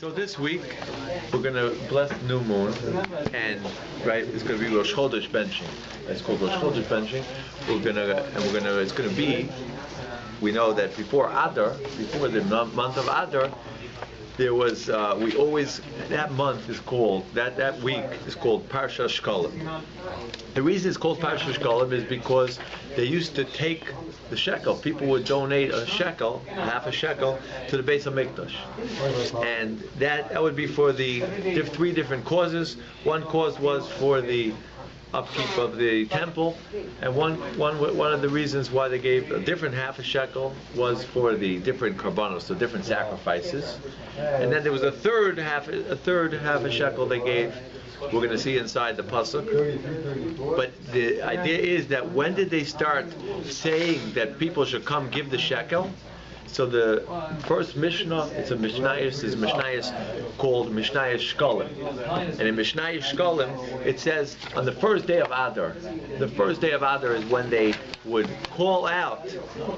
So this week we're going to bless the new moon, and it's going to be Rosh Chodesh benching. It's called Rosh Chodesh benching. It's going to be. We know that before Adar, before the month of Adar, there was that month is called that week is called PARSHA Shkolim. The reason it's called PARSHA Shkolim is because they used to take the shekel. People would donate a shekel, half a shekel, to the Beis HaMikdash, and that would be for the three different causes. One cause was for the upkeep of the temple, and one of the reasons why they gave a different half a shekel was for the different karbanos, the different sacrifices. And then there was a third half a shekel they gave. We're going to see inside the pasuk. But the idea is that when did they start saying that people should come give the shekel? So the first Mishnah, it's a Mishnayos called Mishnayos Shkolim. And in Mishnayos Shkolim, it says on the first day of Adar. The first day of Adar is when they would call out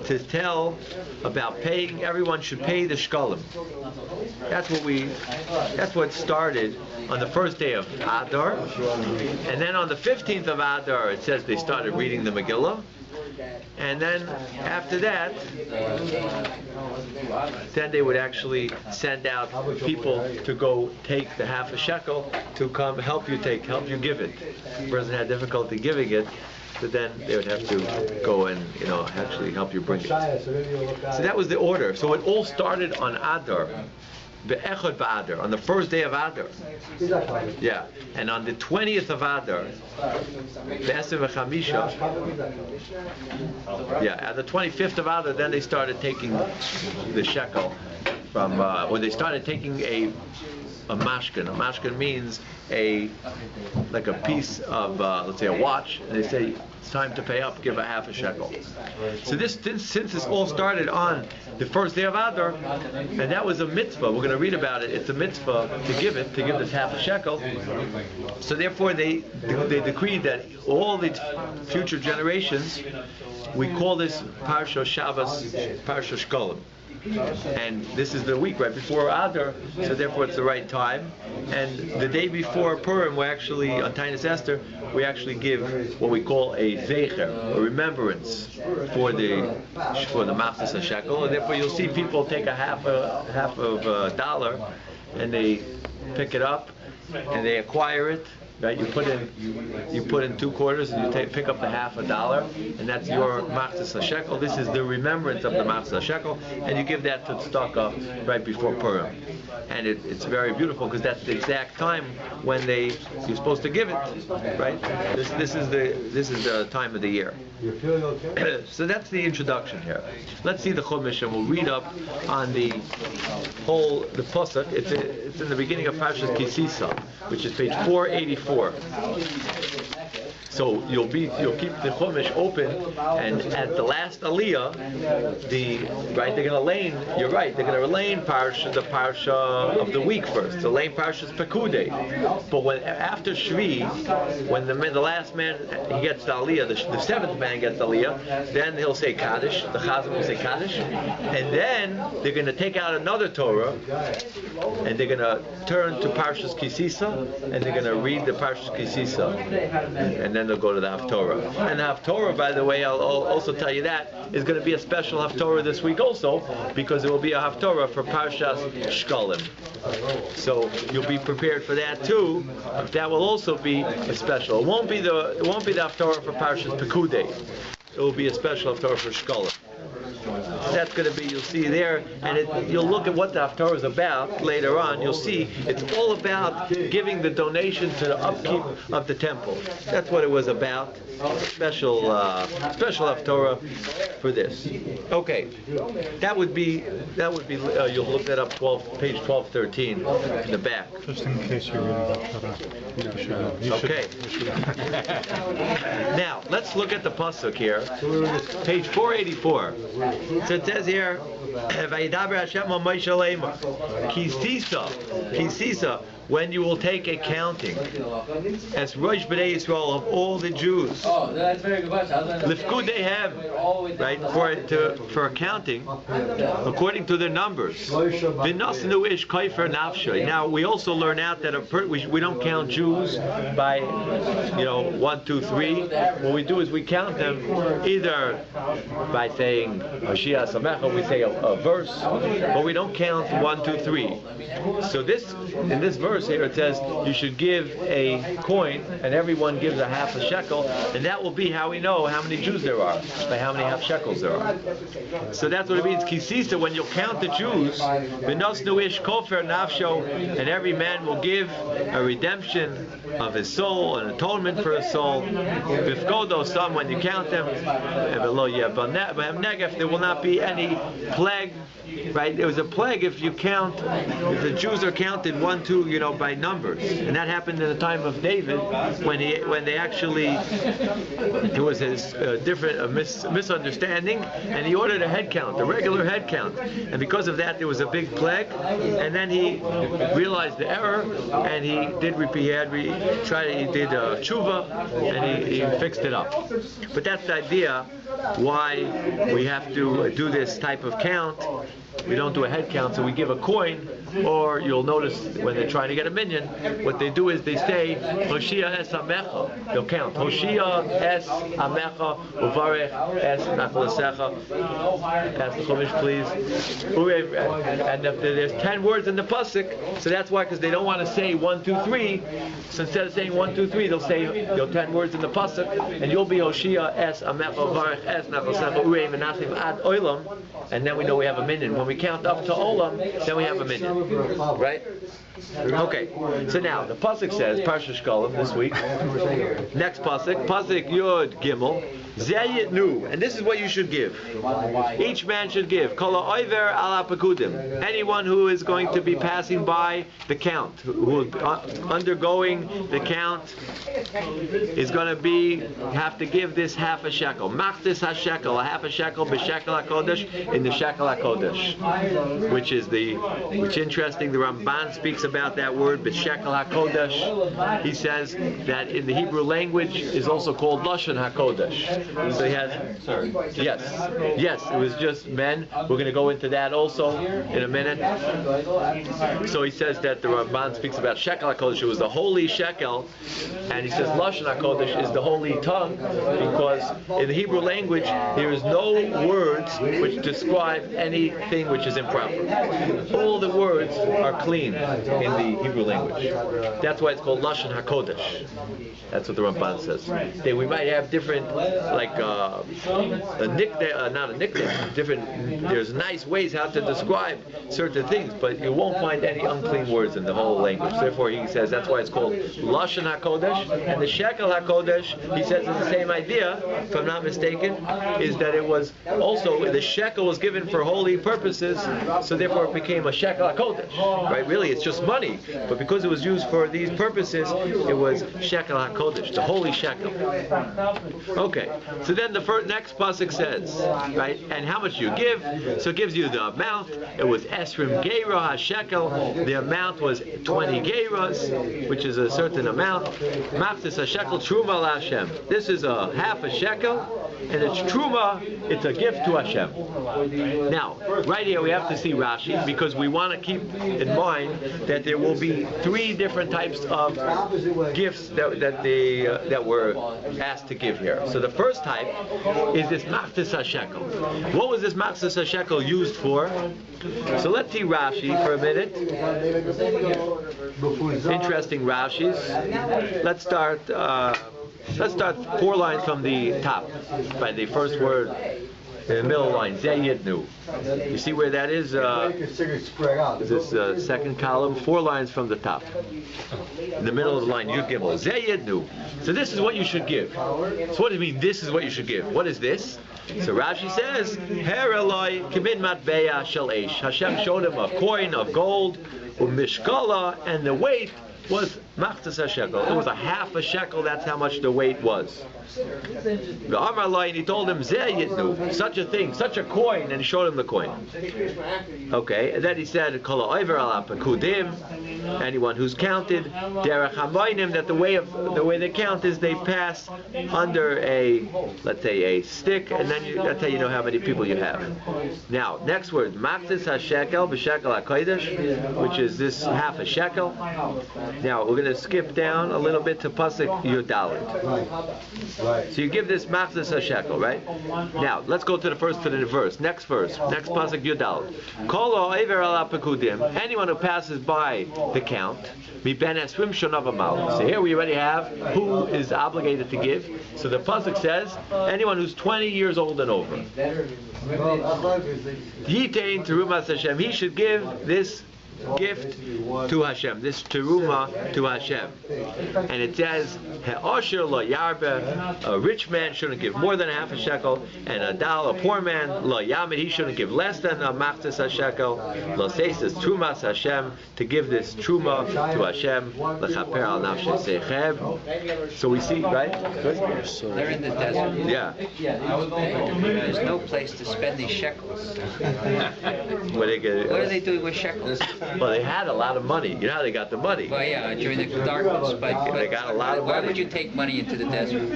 to tell about paying. Everyone should pay the Shkolim. That's what started on the first day of Adar. And then on the 15th of Adar, it says they started reading the Megillah. And then after that, then they would actually send out people to go take the half a shekel to come help you give it. The person had difficulty giving it, but then they would have to go and actually help you bring it. So that was the order. So it all started on Adar. Be'echad ba'adar, on the first day of Adar. Yeah, and on the 20th of Adar, be'eser v'chamisha. Yeah, at the 25th of Adar, then they started taking the shekel from, or they started taking a mashkin. A mashkin means like a piece of, let's say a watch, and they say, it's time to pay up, give a half a shekel. So since this all started on the first day of Adar, and that was a mitzvah, we're going to read about it, it's a mitzvah to give this half a shekel. So therefore they decreed that all the future generations, we call this Parsha Shabbos, Parsha Shkolim. And this is the week right before Adar, so therefore it's the right time. And the day before Purim, we actually, on Tainis Esther, we actually give what we call a zecher, a remembrance for the machzas shekel. And therefore you'll see people take a half of a dollar, and they pick it up, and they acquire it. Right, you put in 2 quarters, and you pick up the half a dollar, and that's your machzas shekel. This is the remembrance of the machzas shekel, and you give that to tzedakah right before Purim, and it's very beautiful because that's the exact time when you're supposed to give it. Right, this is the time of the year. So that's the introduction here. Let's see the Chumash, and we'll read up on the pasuk. It's in the beginning of Parshas Kisisa, which is page 484. So you'll keep the Chumash open, and at the last Aliyah, they're going to lane. You're right. They're going to lane the Parsha of the week first. The lane Parsha is Perkudei. But after Shvi, when the last man he gets the Aliyah, the 7th man gets the Aliyah, then he'll say Kaddish. The Chazan will say Kaddish, and then they're going to take out another Torah, and they're going to turn to Parshas Kisisa, and they're going to read the Parshas Kisisa, and then they'll go to the Haftorah. And the Haftorah, by the way, I'll also tell you that, is going to be a special Haftorah this week also, because there will be a Haftorah for Parshas Shkolim. So you'll be prepared for that too. That will also be a special. It won't be the Haftorah for Parshas Perkudei. It will be a special Haftorah for Shkolim. That's going to be, you'll see there, and you'll look at what the Haftorah is about later on. You'll see it's all about giving the donation to the upkeep of the temple. That's what it was about. Special Haftorah for this. Okay, that would be. You'll look that up. Page 1213 in the back. Just in case you read Haftorah. Okay. Now let's look at the pasuk here. Page 484. So it says here, Vayidaber Hashem al Moshe Leimar, Kisisa, when you will take a counting as Rosh B'nai Yisrael of all the Jews, Lifkud they have, right, for accounting according to their numbers. V'nasnu ish kaifer nafshay. Now we also learn out that we don't count Jews by 1, 2, 3. What we do is we count them either by saying Hoshia Samecha, we say a verse, but we don't count 1, 2, 3. So in this verse here it says you should give a coin and everyone gives a half a shekel, and that will be how we know how many Jews there are, by how many half shekels there are. So that's what it means. Kisisa, when you'll count the Jews, v'nosnu ish kofer nafsho, and every man will give a redemption of his soul, an atonement for his soul. V'fkodo, some when you count them, there will not be any plague. Right? There was a plague if you count, if the Jews are counted 1, 2, by numbers, and that happened in the time of David when they actually there was a misunderstanding, and he ordered a head count, a regular head count, and because of that there was a big plague, and then he realized the error, and he did tshuva, and he fixed it up. But that's the idea why we have to do this type of count. We don't do a head count, so we give a coin, or you'll notice when they're trying to get a minyan, what they do is they say, Hoshia es Amecha. They'll count, Hoshia es Amecha, Uvarech es Nachlasecha. Pass the Chumash, please. And if there's 10 words in the pasuk, so that's why, because they don't want to say 1, 2, 3. So instead of saying 1, 2, 3, they'll say 10 words in the pasuk, and you'll be Hoshia es Amecha, Uvarech es Nachlasecha, Urei Menachim ad Olam, and then we know we have a minyan. When we count up to Olam, then we have a minyan. Right? Okay. So now, the pasuk says, Parsha Shkolim this week. Next pasuk Yud Gimel. Zayitnu, and this is what you should give. Each man should give. Kol ha'over ala Perkudim. Anyone who is going to be passing by the count, who is undergoing the count, is going to have to give this half a shekel. Machtis ha-shekel, a half a shekel, b'shekel ha-kodesh, in the shekel ha-kodesh, which is interesting. The Ramban speaks about that word, b'shekel ha-kodesh. He says that in the Hebrew language is also called lashon ha-kodesh. So he has, yes, it was just men. We're going to go into that also in a minute. So he says that the Ramban speaks about shekel HaKodesh. It was the holy shekel, and he says lashon HaKodesh is the holy tongue, because in the Hebrew language there is no words which describe anything which is improper. All the words are clean in the Hebrew language. That's why it's called lashon HaKodesh. That's what the Ramban says. We might have different, like a nickname, not a nickname, different, there's nice ways how to describe certain things, but you won't find any unclean words in the whole language. Therefore he says that's why it's called Lashon HaKodesh, and the Shekel HaKodesh, he says it's the same idea, if I'm not mistaken, is that it was also, the shekel was given for holy purposes, so therefore it became a Shekel HaKodesh, right? Really, it's just money, but because it was used for these purposes, it was Shekel HaKodesh, the holy shekel. Okay. So then the next pasuk says, right, and how much you give. So it gives you the amount. It was Esrim Geira HaShekel. The amount was 20 Geiras, which is a certain amount. Maftis HaShekel Truma LaHashem. This is a half a shekel, and it's Truma, it's a gift to Hashem. Now, right here we have to see Rashi, because we want to keep in mind that there will be 3 different types of gifts that were asked to give here. So the first type is this Machtis HaShekel. What was this Machtis HaShekel used for? So let's see Rashi for a minute. Interesting Rashis. Let's start 4 lines from the top, by the first word in the middle line, Zayidnu. You see where that is? This second column, 4 lines from the top. In the middle of the line, Yud Gimel, Zayidnu. So this is what you should give. So what does it mean, this is what you should give? What is this? So Rashi says, Her Eloi Kimin Matbeya Shel Eish. Hashem showed him a coin of gold, Mishkala, and the weight was Machtas HaShekel. It was a half a shekel, that's how much the weight was. The Amar Lai, and he told him, Zeh Yitnu, such a thing, such a coin, and he showed him the coin. Okay, and then he said, Kol ha'over al Perkudim, anyone who's counted, Derech hamoinim, that the way they count is they pass under a, let's say, a stick, and then that's how you know how many people you have. Now, next word, Maktis HaShekel, B'Shekel HaKodesh, which is this half a shekel. Now, we're going to skip down a little bit to Pasuk Yudalit. So you give this Maktis HaShekel, right? Now, let's go to the verse. Next Pasuk Yudalit. Kol ha'over al Perkudim, anyone who passes by the count, so here we already have who is obligated to give. So the pasuk says anyone who's 20 years old and over. Yitain terumas Hashem. He should give this gift to Hashem, this teruma to Hashem. And it says, He'osher lo yarbe, a rich man shouldn't give more than a half a shekel, and a dal, a poor man, lo yamid, he shouldn't give less than a machzis a shekel, lo seises trumas Hashem, to give this truma to Hashem, lechaper al nafshe seichem. So we see, right? They're in the desert. Yeah. There's no place to spend these shekels. What are they doing with shekels? Well, they had a lot of money. You know how they got the money? Well, yeah, during the darkness. But they got a lot of why money. would you take money into the desert?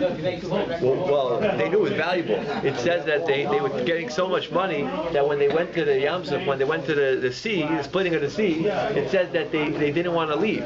Well, they knew it was valuable. It says that they were getting so much money that when they went to the Yamsuf, when they went to the sea, the splitting of the sea, it says that they didn't want to leave.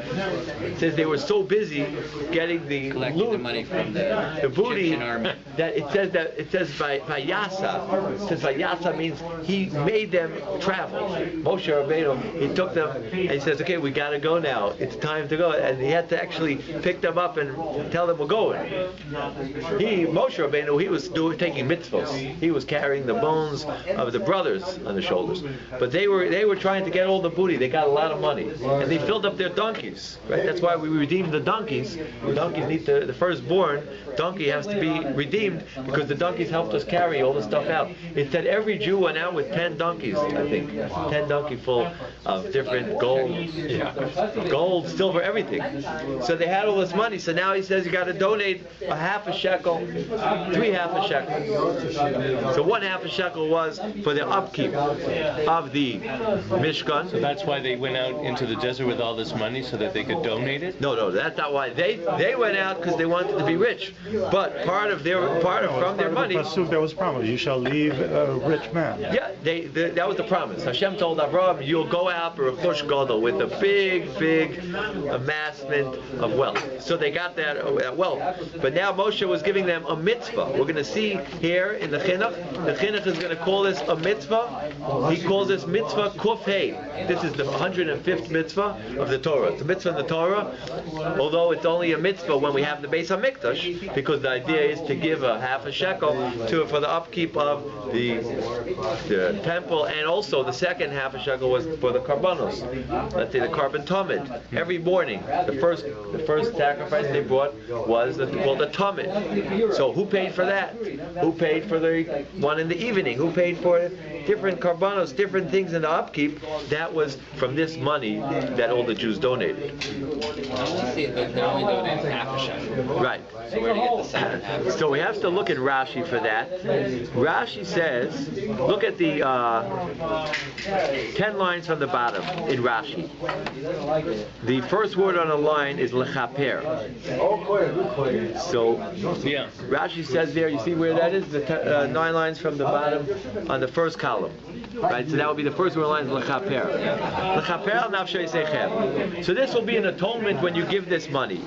It says they were so busy getting the collecting loot, the money from the booty, Egyptian army. that it says by Yasa. It says by Yasa means he made them travel. Moshe Rabbeinu, he took them and he says, okay, we got to go now. It's time to go. And he had to actually pick them up and tell them we're going. Moshe Rabbeinu, he was taking mitzvahs. He was carrying the bones of the brothers on the shoulders. But they were trying to get all the booty. They got a lot of money. And they filled up their donkeys. Right? That's why we redeemed the donkeys. The donkeys need the firstborn donkey has to be redeemed because the donkeys helped us carry all the stuff out. It said every Jew went out with 10 donkeys, I think. 10 donkey full of different gold, silver, everything. So they had all this money. So now he says you got to donate a half a shekel, 3 half a shekel. So 1 half a shekel was for the upkeep of the Mishkan. So that's why they went out into the desert with all this money so that they could donate it? No, that's not why. They went out because they wanted to be rich. But from their money. There was promise. You shall leave a rich man. Yeah, that was the promise. Hashem told Abraham, you'll go out with a big amassment of wealth. So they got that wealth. But now Moshe was giving them a mitzvah. We're going to see here in the chinuch. The chinuch is going to call this a mitzvah. He calls this mitzvah kuf hey. This is the 105th mitzvah of the Torah. It's a mitzvah in the Torah, although it's only a mitzvah when we have the Beis HaMikdash, because the idea is to give a half a shekel for the upkeep of the temple, and also the second half a shekel was for the karbanos. Let's say the carbon tamid. Every morning, the first sacrifice they brought was called the tamid. So who paid for that? Who paid for the one in the evening? Who paid for different karbanos, different things in the upkeep? That was from this money that all the Jews donated. They're only donating half a shekel. Right. So where do you get the second half? So we have to look at Rashi for that. Rashi says, look at the 10 lines from the bottom in Rashi. The first word on the line is lechaper. So Rashi says there, you see where that is? The 9 lines from the bottom on the first column. Right, so that would be the first word line, lechaper. Lechaper al nafshei seichem. So this will be an atonement when you give this money.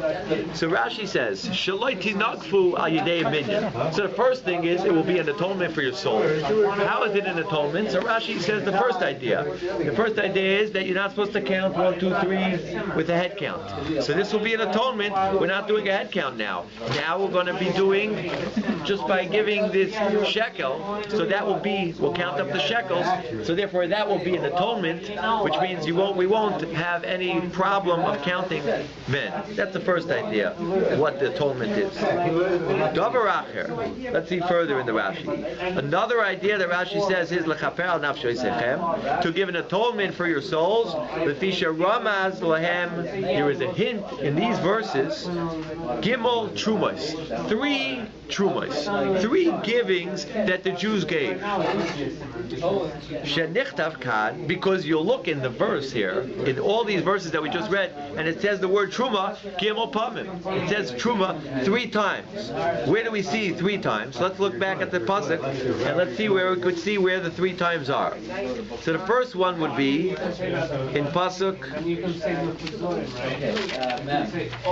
So Rashi says, shaloi tinakfu al yidei minyan. So the first thing is, it will be an atonement for your soul. How is it an atonement? So Rashi says the first idea. The first idea is that you're not supposed to count 1, 2, 3 with a head count. So this will be an atonement. We're not doing a head count now. Now we're going to be doing, just by giving this shekel, so that will be, we'll count up the shekels. So therefore that will be an atonement, which means we won't have any problem of counting men. That's the first idea, what the atonement is. Davar acher. Let's see further in the Rashi. Another idea that Rashi says is lechaper al nafshei seichem, to give an atonement for your soul. souls. Lefisha Ramaz Lahem. There is a hint in these verses. Gimel Trumos. 3 Trumos. 3 givings that the Jews gave. Shenichtav Kad, because you'll look in the verse here, in all these verses that we just read, and it says the word Truma, Gimel Pamim. It says Truma 3 times. Where do we see 3 times? Let's look back at the pasuk and let's see where we could see where the 3 times are. So the first one would be in pasuk,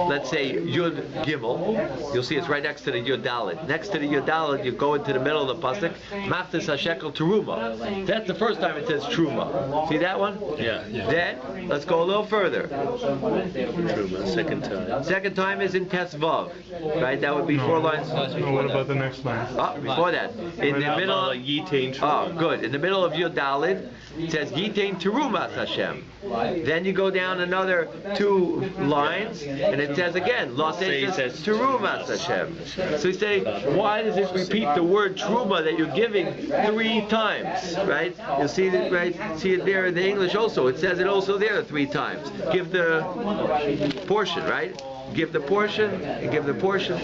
let's say Yud Gimel. You'll see it's right next to the Yud Dalet. Next to the Yud Dalet, you go into the middle of the pasuk, Maftis HaShekel Teruma. That's the first time it says Truma. See that one? Yeah. Then let's go a little further. Truma, second time. Second time is in Tesvav, right? That would be 4 lines. No, what about the next line? Before that, in the middle. Oh, good. In the middle of Yud Daled, it says Yitain Terumas Hashem. Then you go down another 2 lines, and it says again, Los Angeles Terumas Hashem. So you say, why does it repeat the word Truma that you're giving 3 times, right? You'll see it, right? See it there in the English also. It says it also there 3 times. Give the portion, right? Give the portion, and give the portion.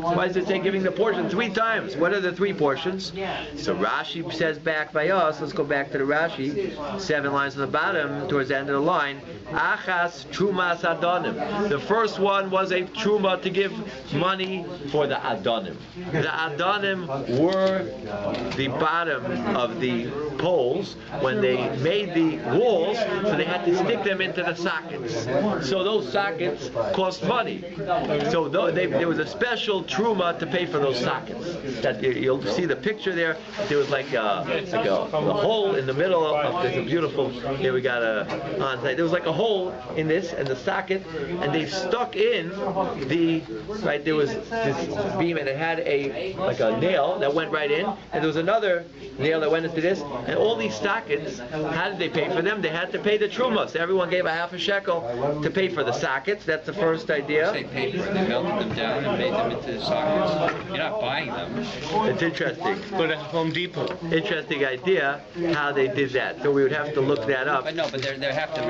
Why does it say giving the portion 3 times? What are the 3 portions? So Rashi says back by us, let's go back to the Rashi, 7 lines on the bottom, towards the end of the line, Achas Trumas Adonim. The first one was a Truma to give money for the Adonim. The Adonim were the bottom of the poles when they made the walls, so they had to stick them into the sockets. So those sockets cost money. So there was a special truma to pay for those sockets. That you'll see the picture there. There was like a hole in the middle of this beautiful. Here we got on site. There was like a hole in this and the socket, and they stuck in the right. There was this beam, and it had a nail that went right in, and there was another nail that went into this, and all these sockets. How did they pay for them? They had to pay the truma. So everyone gave a half a shekel to pay for the sockets. That's the first idea. They paid for it. They melted them down and made them into the sockets. You're not buying them. It's interesting. But at Home Depot. Interesting idea how they did that. So we would have to look that up. But no, but they have to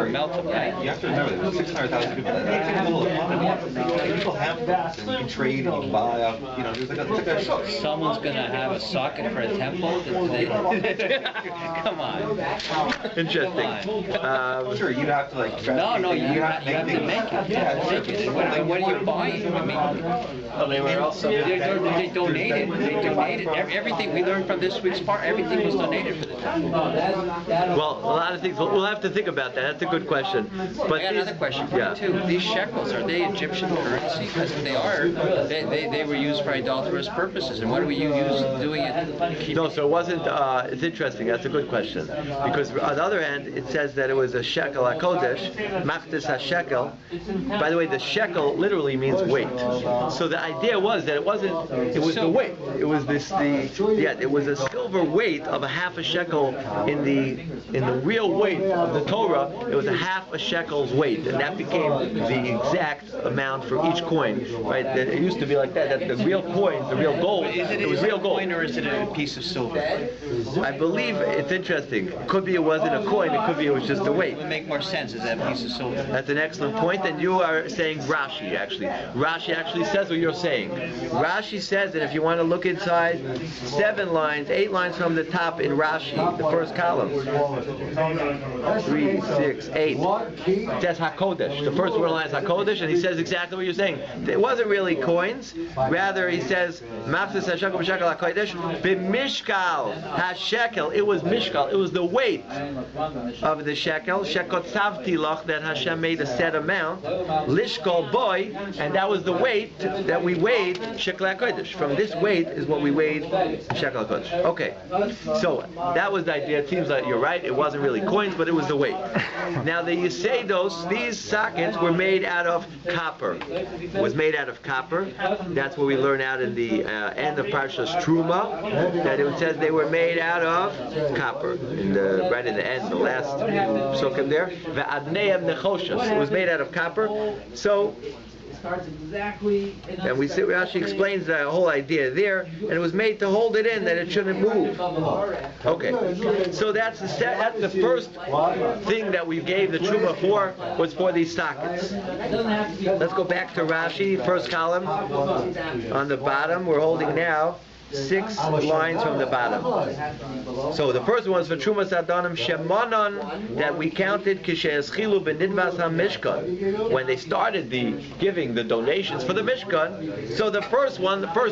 melt them, right? You have to remember, there's 600,000 people. People have things, and you can trade and you can buy up. You know, there's like a Someone's gonna have a socket for a temple. Come on. Interesting. sure, you have to like. No, you have to make it. And what are you buying? I mean, They were also. they donated. They donated everything we learned from this week's part. Everything was donated for the temple. Well, a lot of things. We'll have to think about that. That's a good question. But I got another question for you too. These shekels, are they Egyptian currency? Because if they are, they were used for idolatrous purposes. And what do we use doing it? no, so it wasn't. It's interesting. That's a good question. Because on the other hand, it says that it was a shekel hakodesh, machtis hashekel. By the way, the shekel literally means weight. So the idea was that it wasn't. It was the weight. It was it was a silver weight of a half a shekel in the real weight of the Torah. It was a half a shekel's weight, and that became the exact amount for each coin. Right? It used to be like that. That the real coins, the real gold, it was real gold. Or is it a piece of silver? I believe it's interesting. It could be it wasn't a coin. It could be it was just a weight. It would make more sense as that piece of silver. That's an excellent point, and you are saying Rashi actually. Rashi actually says what you're saying. Rashi says that if you want to look inside 8 lines from the top in Rashi, the first column, 3, 6, 8. It says Hakodesh. The first word line is Hakodesh, and he says exactly what you're saying. It wasn't really coins. Rather, he says Maftis HaShekel B'Shekel HaKodesh B'Mishkal HaShekel. It was Mishkal. It was the weight of the shekel. Shekot Savti Loch, that Hashem made a set amount. Lishkol Boy, and that was the weight that we weighed Shekel HaKodesh. From this weight is what we weighed Shekel HaKodesh. Okay, so that was the idea. It seems like you're right. It wasn't really coins, but it was the weight. Now the Yisedos, these sockets were made out of copper. It was made out of copper. That's what we learn out in the end of Parsha's Truma. That it says they were made out of copper. Right in the end, the last psukim there. Ve'adneim nechoshas. It was made out of copper. So And we see Rashi explains the whole idea there, and it was made to hold it in, that it shouldn't move. Okay, so that's the first thing that we gave the truma for, was for these sockets. Let's go back to Rashi, first column, on the bottom. We're holding now 6 lines from the bottom. So the first one is for Trumas Adonim Shemonon, that we counted Kishe'eschilu b'nidvas HaMishkan, when they started giving the donations for the Mishkan. So the first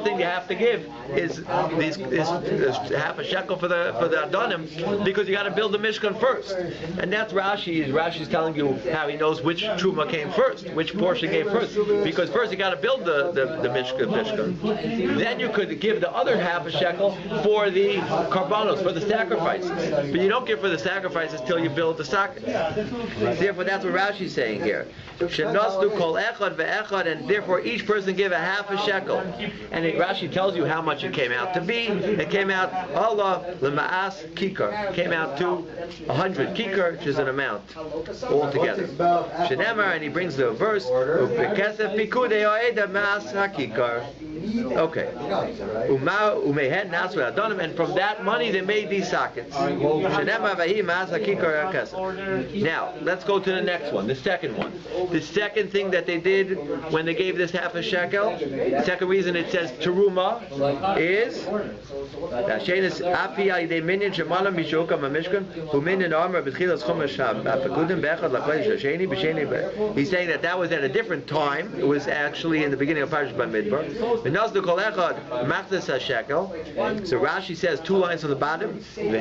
thing you have to give is half a shekel for the Adonim, because you got to build the Mishkan first. And that's Rashi's telling you how he knows which Truma came first, which portion came first, because first you got to build the Mishkan. Then you could give the other half a shekel for the karbanos, for the sacrifices. But you don't give for the sacrifices till you build the socket. Therefore, that's what Rashi's saying here. Shenosdu kol echad ve'echad, and therefore each person give a half a shekel. And Rashi tells you how much it came out to be. It came out Allah l'ma'as kikar. Came out to 100 kikar, which is an amount altogether. Shenemar, and he brings the verse. U'bekesef Perkudei ha'eda ma'as ha'kikar. Okay. And from that money they made these sockets. Now, let's go to the next one, the second one. The second thing that they did when they gave this half a shekel, the second reason it says teruma is he's saying that was at a different time. It was actually in the beginning of PARSHA Bamidbar. So Rashi says 2 lines on the bottom. The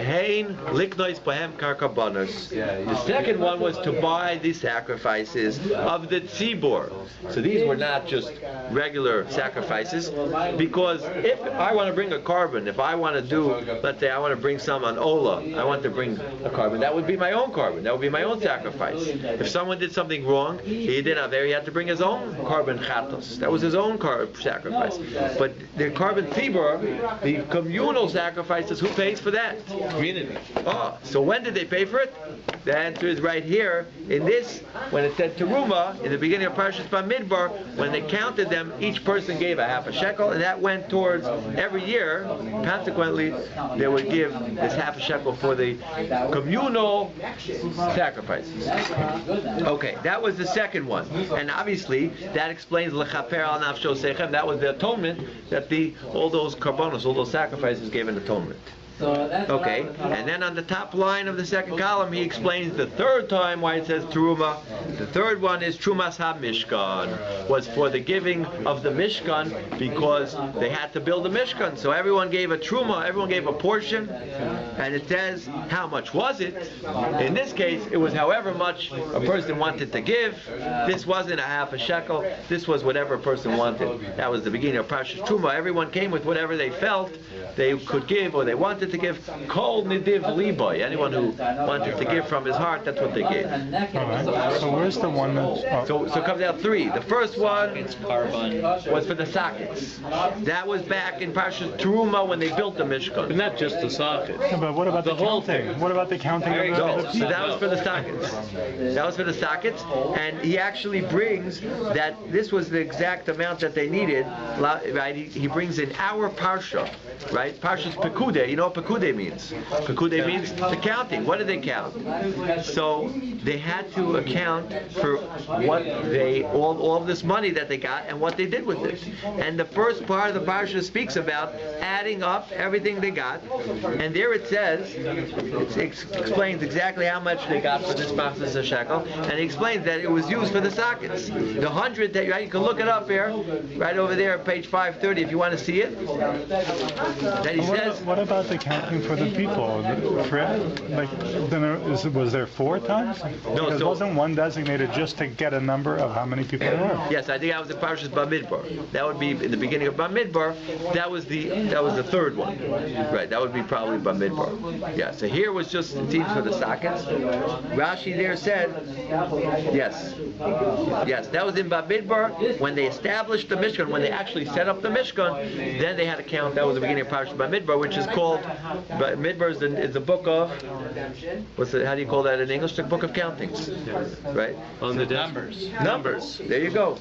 second one was to buy the sacrifices of the tzibor. So these were not just regular sacrifices, because if I want to bring a carbon, if I want to do, let's say I want to bring some on Ola, I want to bring a carbon, that would be my own carbon, that would be my own sacrifice. If someone did something wrong, he had to bring his own carbon chatos. That was his own sacrifice. But the carbon tzibor, the communal sacrifices, who pays for that? Community. Oh, so when did they pay for it? The answer is right here in this, when it said teruma in the beginning of Parshas Bamidbar, when they counted them, each person gave a half a shekel, and that went towards every year. Consequently, they would give this half a shekel for the communal sacrifices. Okay, that was the second one, and obviously that explains lechaper al nafsho sechem. That was the atonement that all those karbonos, all those sacrifices gave an atonement. Okay, and then on the top line of the second column, he explains the third time why it says Teruma. The third one is Trumas HaMishkan, was for the giving of the Mishkan, because they had to build the Mishkan. So everyone gave a Truma, everyone gave a portion, and it says how much was it. In this case, it was however much a person wanted to give. This wasn't a half a shekel, this was whatever a person wanted. That was the beginning of Parshas Truma. Everyone came with whatever they felt they could give, or they wanted to give. Kol nidiv liboy. Anyone who wanted to give from his heart, that's what they gave. Alright. So where's the one that's... So it comes out 3. The first one was for the sockets. That was back in Parshas Teruma when they built the Mishkan. But not just the sockets. Yeah, but what about the whole counting? thing? What about the counting of the... So that was for the sockets. That was for the sockets, and he actually brings that this was the exact amount that they needed. Right? He brings in our Parsha, right? Parsha's Perkudei. You know what Perkudei means? Perkudei means the counting. What did they count? So they had to account for what all of this money that they got and what they did with it. And the first part of the parsha speaks about adding up everything they got. And there it says, it explains exactly how much they got for this machzis a shekel, and it explains that it was used for the sockets. The 100 that you can look it up here, right over there, page 530, if you want to see it. That he says. What about the counting for the people? Was there 4 times? No, because wasn't one designated just to get a number of how many people there were? Yes, I think that was the Parshas Bamidbar. That would be in the beginning of Bamidbar. That was the third one, right? That would be probably Bamidbar. Yeah. So here was just the teams for the sockets. Rashi there said, yes, that was in Bamidbar when they established the Mishkan, when they actually set up the Mishkan. Then they had to count. That was the beginning of Parshas Bamidbar, which is called But Midbar is the book of, how do you call that in English? The book of countings, right? On the Numbers. Numbers. There you go.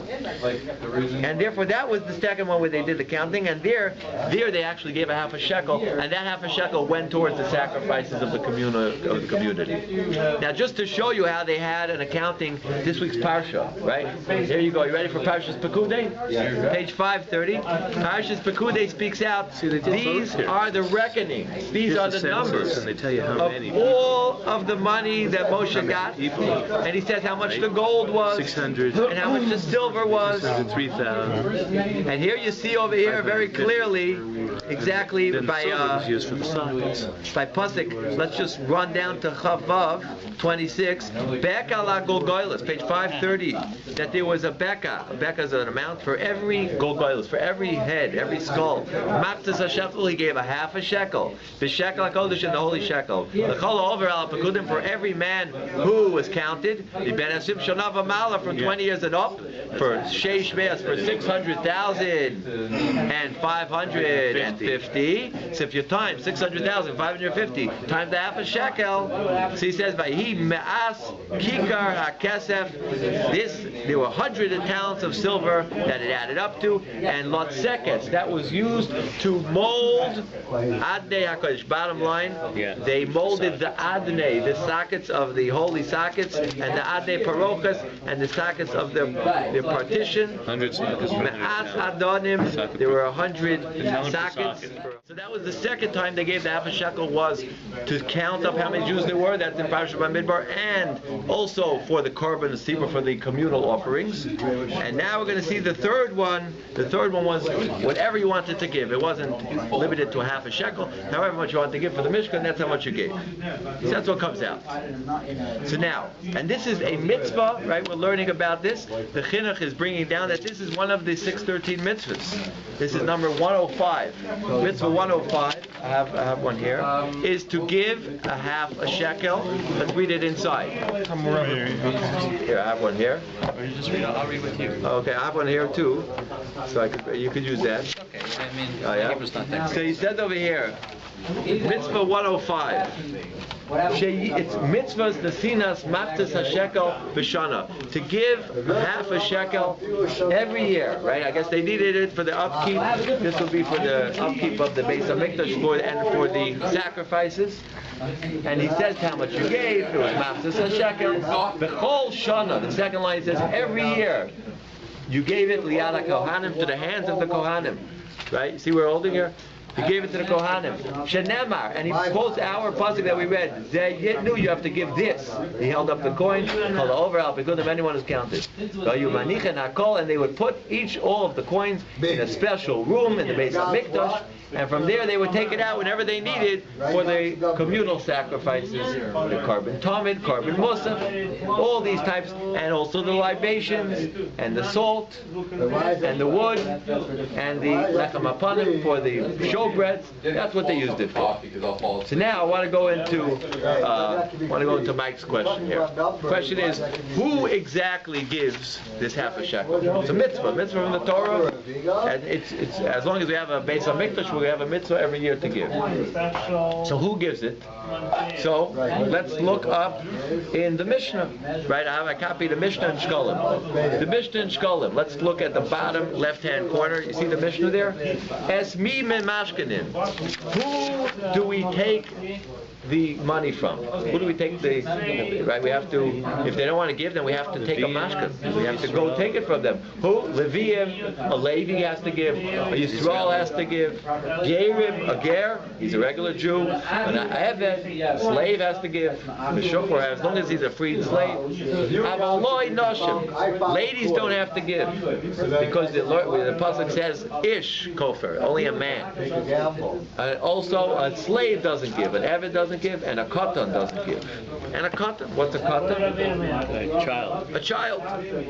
And therefore, that was the second one where they did the counting. And there they actually gave a half a shekel, and that half a shekel went towards the sacrifices of the community. Now, just to show you how they had an accounting, this week's Parsha, right? Here you go. You ready for Parshas Perkudei? Yeah. Page 530. Parshas Perkudei speaks out. These are the reckonings. These are the numbers and they tell you how many of all of the money that Moshe got. And he says how much the gold was, 600, and how much the silver was, 3,000. and here you see over here very clearly exactly Then by silver was used for the sockets. by Pasuk. Let's just run down to Chavav 26. Beka la Goldwasser, page 530. That there was a beka. A beka is an amount for every Goldwasser, for every head, every skull. Maktas a shekel, he gave a half a shekel. The shekel HaKodesh and the holy shekel. The chol over al Perkudim, for every man who was counted. The Ben Asim Shanav Amala from 20 years and up. For SHMOS for 600,000 and 550. So if you times 600,000, 550 times the half a shekel, so he says by he me'as kikar hakesef. This there were 100 talents of silver that it added up to, and lot sekets that was used to mold adnei hakodesh. Bottom line, they molded the adnei, the sockets of the holy sockets, and the adnei parochas, and the sockets of the partition. 100 sockets. Me'as adonim. There were 100 sockets. So that was the second time they gave the half a shekel, was to count up how many Jews there were. That's in Parsha Bamidbar, and also for the korban, the sibur, for the communal offerings. And now we're going to see the third one. The third one was whatever you wanted to give. It wasn't limited to a half a shekel. However much you wanted to give for the Mishkan, that's how much you gave. So that's what comes out. So now, and this is a mitzvah, right? We're learning about this. The chinuch is bringing down that this is one of the 613 mitzvahs. This is number 105. Mitzvah 105, I have one here, is to give a half a shekel. Let's read it inside. Here, I have one here. I'll read with you. Okay, I have one here too, so you could use that. Okay, I mean, Oh, yeah? paper's not that So he says over here, mitzvah 105. It's mitzvahs nesinas maftas hashekel b'shana, to give half a shekel every year, right? I guess they needed it for the upkeep. This will be for the upkeep of the Beis Hamikdash and for the sacrifices. And he says how much you gave. It was maftas hashekel. B'chol shana. The second line says every year you gave it liyad kohanim, to the hands of the kohanim. Right? See, we're holding here. He gave it to the Kohanim. Shenemar, and he quotes our pasuk that we read. They knew you have to give this. He held up the coin, called over al because of anyone who's counted. And they would put all of the coins in a special room in the Beis Hamikdash, and from there they would take it out whenever they needed for the communal sacrifices, the carbon tamid, carbon musaf, all these types, and also the libations, and the salt, and the wood, and the lechem apanim for the showbreads. That's what they used it for. So now I want to go into Mike's question here. The question is, who exactly gives this half a shekel? It's a mitzvah from the Torah, and it's as long as we have a Beis Hamikdash, we have a mitzvah every year to give. So who gives it? So let's look up in the Mishnah. Right, I have a copy of the Mishnah in Shkolim. The Mishnah in Shkolim. Let's look at the bottom left-hand corner. You see the Mishnah there? Es mi min mashkanim. Who do we take the money from? Who do we take right? We have to, if they don't want to give, then we have to take a mashkan. We have to go take it from them. Who? Leviim, a Levi has to give, a Yisrael has to give, Gerim, a Ger, he's a regular Jew, an Eved, a slave has to give, the Shofar, as long as he's a freed slave. Avaloi Noshim, ladies don't have to give, because the Pasuk says, Ish Kofer, only a man. Also, a slave doesn't give, an Eved doesn't give, and a katan doesn't give. And a katan, what's a katan? A child. A child.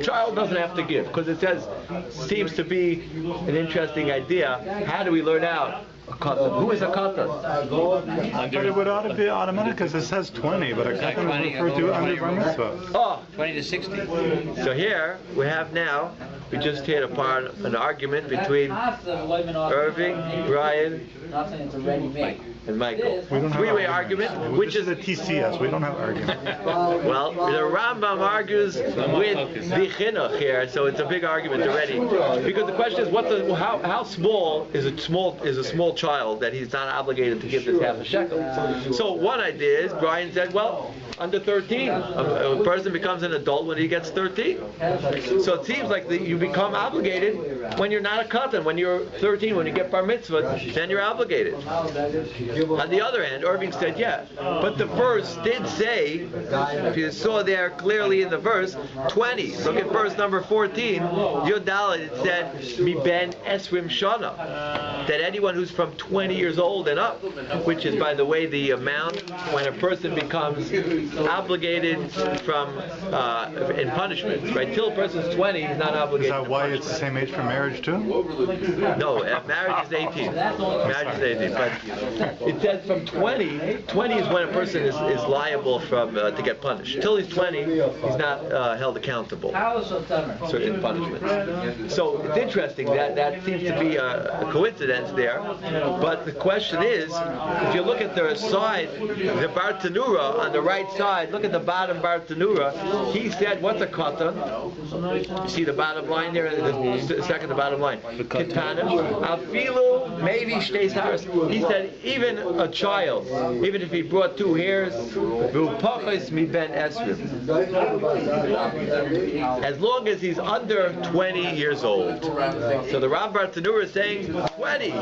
Child doesn't have to give, because it seems to be an interesting idea. How do we learn out a katan? Who is a katan? But it would ought to be automatic because it says 20, but a katan is referred to under bar mitzvah. Oh, 20 to 60. so here we have now, we just hit upon an argument between Irving, Brian, and Michael. We don't have Three-way argument, which is a TCS. We don't have argument. well, the Rambam argues with the chinuch here, so it's a big argument already. Because the question is, how small is a small child that he's not obligated to give this half a shekel? So one idea is Brian said, well, under 13, a person becomes an adult when he gets 13. So it seems like you become obligated when you're not a katan. When you're 13, when you get bar mitzvah, then you're obligated. On the other hand, Irving said, yeah, but the verse did say, if you saw there clearly in the verse, 20. Look at verse number 14. Yodal, it said, Mi ben esrim shana. That anyone who's from 20 years old and up, which is, by the way, the amount when a person becomes obligated from in punishments, right? Till a person's 20, he's not obligated. Is that why it's the same age for marriage too? No, marriage is 18. Marriage is 18, but it says from 20. 20 is when a person is liable to get punished. Till he's 20, he's not held accountable. Certain punishments. So it's interesting that seems to be a coincidence there. But the question is, if you look at the side, the Bar Tanura on the right side, look at the bottom Bar Tanura. He said, what's a katan? You see the bottom line there, the second to bottom line. Ketanim, afilu, maybe shtei saras. He said, even a child, even if he brought 2 hairs, as long as he's under 20 years old. So the Ram Bar Tanura is saying 20,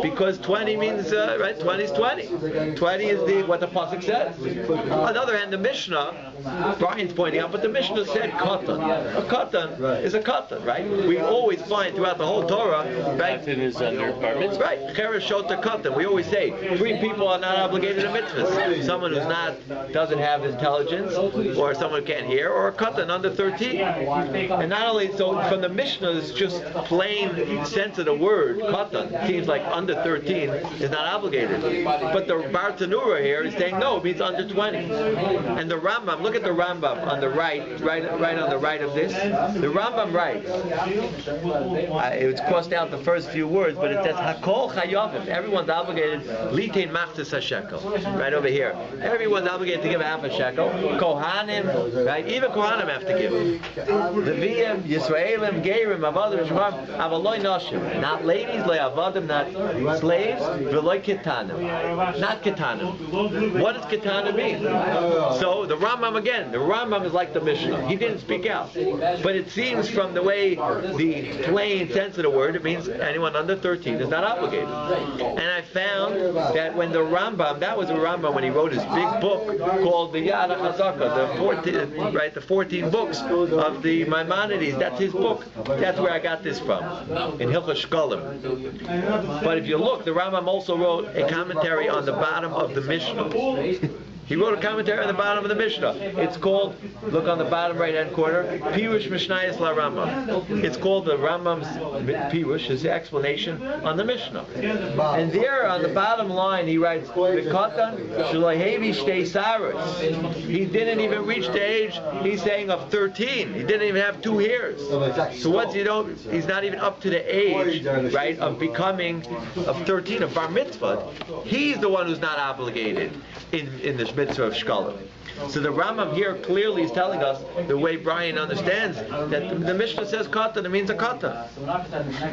because 20 means, right, 20 is 20. 20 is what the pasuk says. On the other hand, the Mishnah, Brian's pointing out, but the Mishnah said katan. A katan is a katan, right? We always find throughout the whole Torah, right? Katan is under bar mitzvah. Right, cheresh shota katan. We always say 3 people are not obligated to mitzvahs. Someone who's doesn't have intelligence, or someone who can't hear, or a katan under 13. And not only so, from the Mishnah, it's just plain sense of the word katan. Seems like under 13 is not obligated. But the Bar Tanura here is saying no, it means under 20. And the Rambam, look at the Rambam on the right on the right of this. The Rambam writes, it's crossed out the first few words, but it says Hakol Chayavim. Everyone's obligated Litain Machtas HaShekel. Right over here. Everyone's obligated to give half a shekel. Kohanim, right? Even Kohanim have to give. Leviyim, Yisraelim, Gerim, Avadim, Shemam, Avaloi Noshim. Not ladies, Loi Avadim, not slaves, Veloi Ketanim. Not Ketanim. What does Ketanim mean? So the Rambam again, the Rambam is like the Mishnah. He didn't speak out. But it seems from the way the plain sense of the word, it means anyone under 13 is not obligated. And I found that when the Rambam, that was the Rambam when he wrote his big book called the Yad HaChazaka, the 14 books of the Maimonides. That's his book. That's where I got this from, in Hilchos Shkolim. But if you look, the Rambam also wrote a commentary on the bottom of the Mishnah. He wrote a commentary on the bottom of the Mishnah. It's called, look on the bottom right-hand corner, Pirush Mishnayos La Rambam. It's called the Rambam's Pirush, his explanation on the Mishnah. And there on the bottom line he writes, V'katan sh'lohevi shtei saros. He didn't even reach the age, he's saying, of 13. He didn't even have 2 hairs. So once he's not even up to the age, right, of becoming of 13, of bar mitzvah. He's the one who's not obligated in this mitzvah of shkalim. So the Rambam here clearly is telling us the way Brian understands that the Mishnah says katan, it means a katan.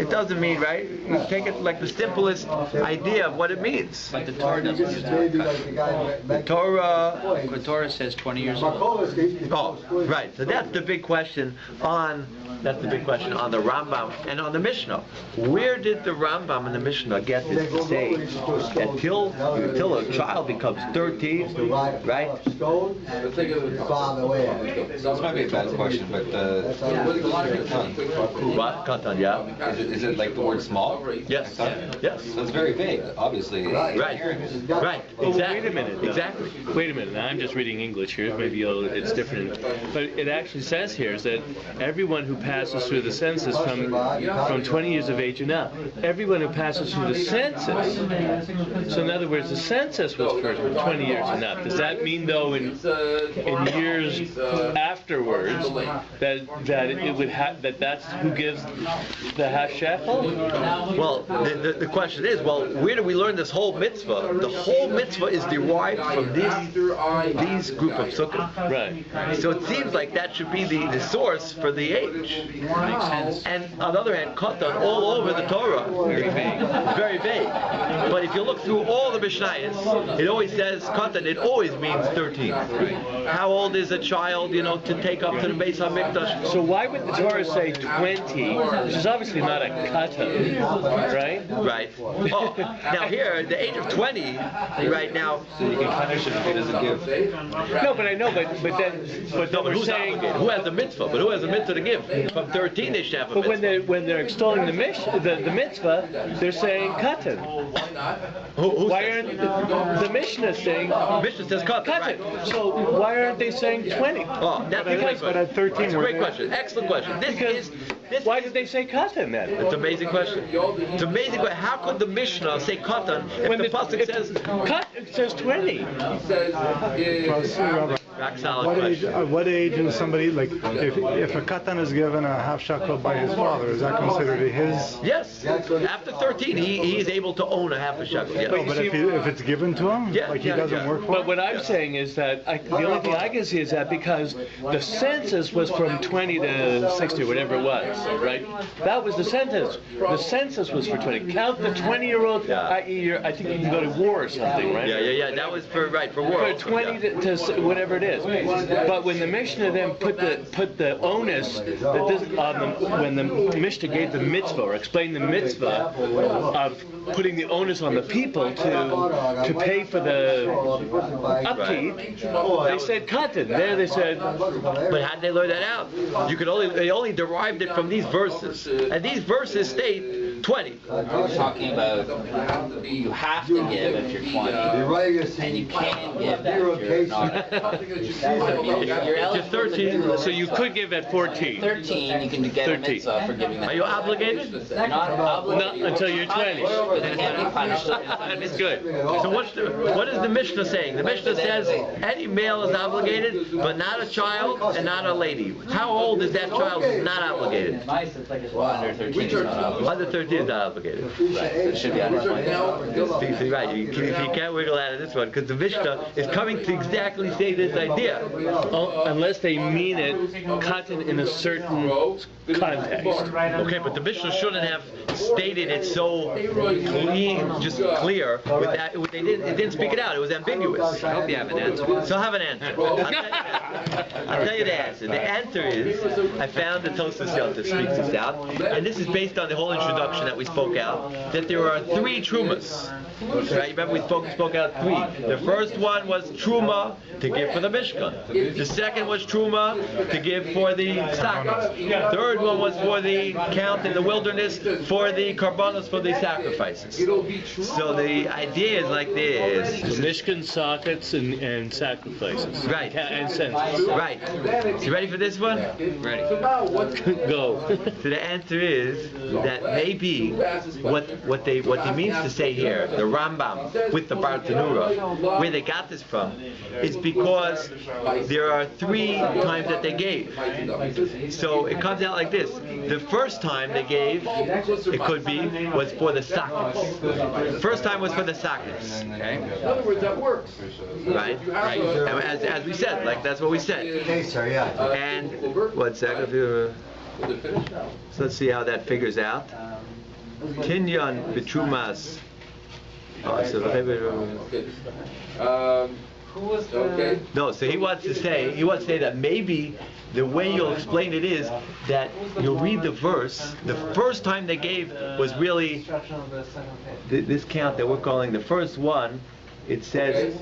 It doesn't mean, right? You take it like the simplest idea of what it means. But the Torah doesn't use that. The Torah says 20 years old. Oh, right. So that's the big question on the Rambam and on the Mishnah. Where did the Rambam and the Mishnah get this to say that till a child becomes 13, right? This might be a bad question, but What? Katan, yeah. Is it like the word small? Yes. Yes. So it's very vague, obviously. Right. Well, Exactly. wait a minute. Exactly. Wait a minute. Now, I'm just reading English here. Maybe it's different. But it actually says here is that everyone who passes through the census from 20 years of age and up, everyone who passes through the census. So in other words, the census was for 20 years and up. Does that mean, though, in in years afterwards that it would have that's who gives the half shekel? Well, the question is, well, where do we learn this whole mitzvah? The whole mitzvah is derived from these group of sukkah. Right. So it seems like that should be the source for the age. Makes sense. And on the other hand, katan all over the Torah. Very vague. Very vague. But if you look through all the Mishnayos, it always says katan. It always means 13. How old is a child, to take up to the Beis HaMikdash? So why would the Torah say 20, which is obviously not a katan, right? Right. Oh, now here, the age of 20, right now. You can punish him if he doesn't give. No, but I know, but then we're Who's saying. obligated? Who has the mitzvah? But who has the mitzvah to give? From 13, they should have a But mitzvah. when they're extolling the mitzvah, they're saying katan. Who Why says? aren't the Mishnah saying Mishnah says katan, right? katan? So why aren't they saying 20? Oh, that's a great But at question. 13, That's a great question. Excellent question. This Why did they say katan then? It's an amazing question. It's amazing. How could the Mishnah say katan if When the pasuk says? It says 20. Rock solid question. What age is somebody, like, if a katan is given a half shekel by his father, is that considered his? Yes. After 13, he is able to own a half a shekel. Yes. No, but if it's given to him, Yeah, like he yeah, doesn't yeah. work for But it? what I'm saying is that the only thing I can see is that because the census was from 20 to 60, whatever it was, right? That was the census. The census was for 20. Count the 20-year-old, i.e., I think you can go to war or something, right? Yeah. That was for war. For also, 20 yeah. to whatever it is. But when the Mishnah then put the onus that this when the Mishnah gave the mitzvah or explained the mitzvah of putting the onus on the people to pay for the upkeep, they said katan. There they said. But how did they learn that out? They only derived it from these verses, and these verses state 20. We're talking about you have to give if you're 20, and you can give if you're not. You're If you're 13, So you could give at 14. 13, you can get a 13. mitzvah for giving that. are you obligated? You're not obligated. Not until you're 20. But they can't be punished. That's good. So what is the Mishnah saying? The Mishnah says any male is obligated, but not a child and not a lady. How old is that child who's not obligated? Well, under 13 is not obligated. Under 13 is not obligated. Right. It should be under 20. See, right, you can't wiggle out of this one because the Mishnah is coming to exactly say this idea. Unless they mean it katan in a certain context. Okay, but the Mishnah shouldn't have stated it so clean, just clear. With that, it didn't speak it out. It was ambiguous. I hope you have an answer. So I'll have an answer. I'll tell you the answer. The answer is, I found the Tosfos Yontif speaks this out, and this is based on the whole introduction that we spoke out, that there are 3 trumas. Right? Remember we spoke out 3. The first one was truma to give for the Mishkan. The second was truma to give for the sacrifice. Third one was for the count in the wilderness for the karbanos, for the sacrifices. So the idea is like this. So Mishkan sockets and sacrifices. Right. And census. Right. You ready for this one? Ready. Go. So the answer is that maybe what he means to say here, the Rambam with the Bartanura, where they got this from, is because there are 3 times that they gave. So it comes out like this. The first time they gave, it could be, was for the sockets. First time was for the sockets. Okay? In other words, that works. Right? Right. And as we said, like that's what we said. Okay, sir, yeah. And one second. So let's see how that figures out. Tinyan b'trumas. No, so he wants to say that maybe the way you'll explain it is that you'll read the verse. The first time they gave was really this count that we're calling the first one. It says,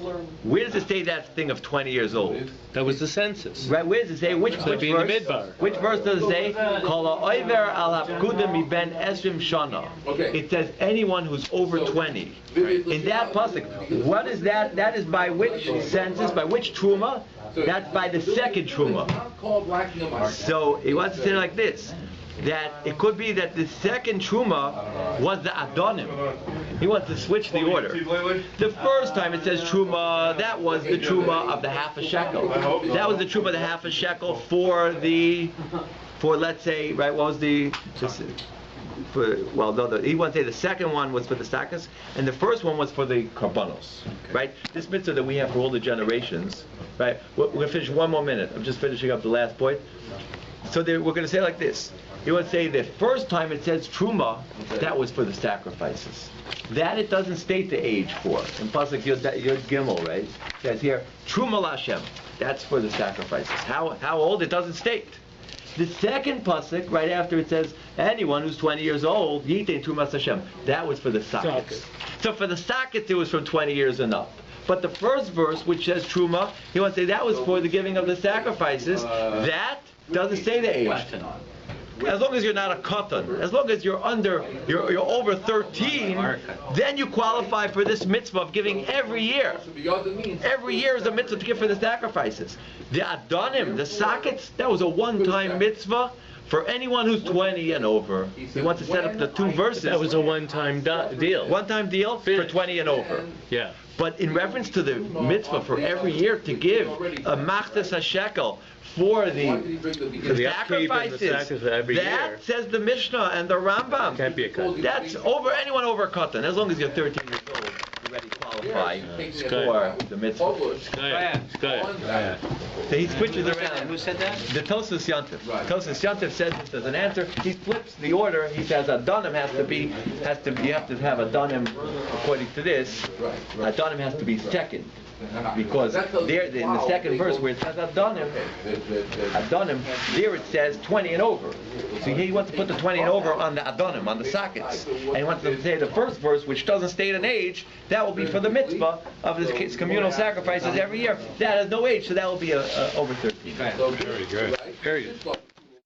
where does it say that thing of 20 years old? That was the census. Right, where does it say? Which So it'd be in verse? the midbar. Which verse does it say? Kol ha'over al hapkudim miben esrim shana. It says anyone who's over 20. In that pasuk, what is that? That is by which census? By which truma? That's by the second truma. So he wants to say it like this. That it could be that the second truma was the Adonim. He wants to switch the order. The first time it says truma, that was the truma of the half a shekel. That was the truma of the half a shekel for let's say, right, what was he wants to say the second one was for the sakas, and the first one was for the karbanos, right? This mitzvah that we have for all the generations, right? We're going to finish one more minute. I'm just finishing up the last point. So we're going to say like this. You want to say the first time it says truma, that was for the sacrifices. That it doesn't state the age for. In Pasuk Yod Gimel, right? It says here, truma l'Hashem. That's for the sacrifices. How old? It doesn't state. The second pasuk, right after it says, anyone who's 20 years old, Yitein Trumas Hashem. That was for the sockets. So for the sockets, it was from 20 years and up. But the first verse, which says Truma, he wants to say that was for the giving of the sacrifices. That doesn't say the age. As long as you're not a katan, as long as you're over 13, then you qualify for this mitzvah of giving every year. Every year is a mitzvah to give for the sacrifices. The adonim, the sockets, that was a one-time mitzvah for anyone who's 20 and over. He wants to set up the two verses. That was a one-time deal. One-time deal for 20 and over. Yeah. But in reference to the mitzvah for every year to give a machtas hashekel for the sacrifices, that says the Mishnah and the Rambam. Can't be a cut. That's anyone over a katan. As long as you're 13 years old, you already qualify for the mitzvah. So he switches around. Who said that? The Tosas Yantif. Tosas Yantif says this as an answer. He flips the order. He says Adonim you have to have Adonim according to this. Adonim has to be second. Because there, in the second verse where it says Adonim, there it says 20 and over. So he wants to put the 20 and over on the Adonim, on the sockets. And he wants to say the first verse, which doesn't state an age, that will be for the mitzvah of his communal sacrifices every year. That has no age, so that will be over 13. Very good. Very good.